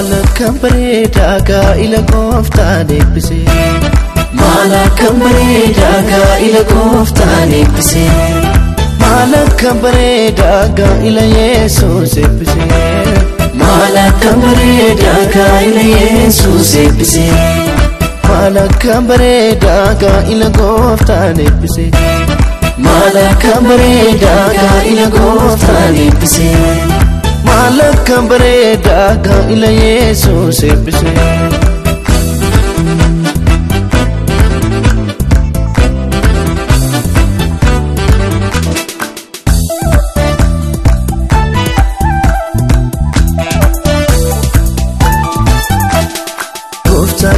Malakam bareeda gaa'ila gooftaan eebbise. Malakam bareeda gaa'ila gooftaan eebbise. Malakam bareeda gaa'ila Yesuus eebbise. Malakam bareeda gaa'ila Yesuus eebbise. Malakam bareeda gaa'ila gooftaan eebbise. Malakam bareeda gaa'ila gooftaan eebbise. Malakam bareeda gaa'ila Yesuus eebbise.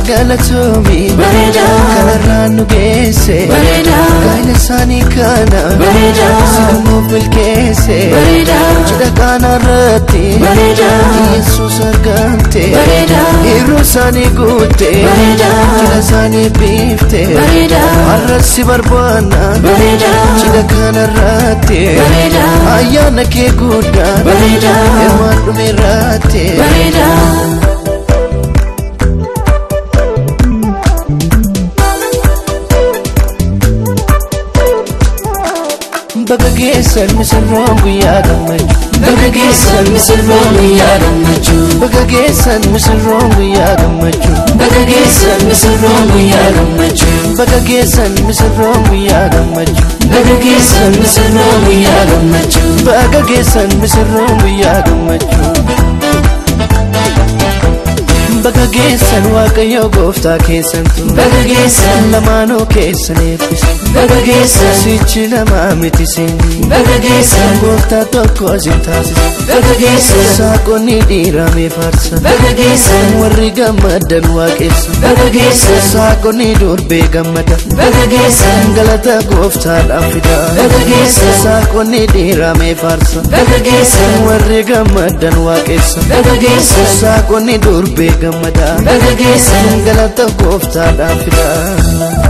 Galatoomi bareeda kanarraan nu geesse bareeda gaa'ila isaanii kana bareeda sinuuf milkeesse bareeda cidha kanarratti bareeda Yesuus argamte bareeda yeroo isaanii guutte bareeda cidha isaanii biifte bareeda har'as si barbaanna bareeda cidha kanarratti bareeda ayyaana kee guddaa bareeda hirmaan dhumeerratti bareeda. Baga geessan misirroon guyyaa gammachuu. Baga geessan misirroon guyyaa gammachuu. Baga geessan misirroon guyyaa gammachuu. Baga geessan misirroon guyyaa gammachuu. Baga geessan misirroon guyyaa gammachuu. Baga geessan misirroon guyyaa gammachuu. Baga geessan misirroon guyyaa gammachuu. Baga geessan Waaqayyo gooftaa keessantu. Baga geessan lamaanuu keessan eebbise. Baga geessan sichi namaa miti seeni. Baga geessan gooftaa tokko isin taasise. Baga geessan saaqonni dhiiramee faarsa. Baga geessan warri gammadan waaqessa. Baga geessan saaqonni durbee gammada. Baga geessan galata gooftaadhaan fida. Baga geessan saaqonni dhiiramee faarsa. Baga geessan warri gammadan waaqessa. Baga geessan saaqonni durbee gammada. Baga geessan galata gooftaadhaan fida.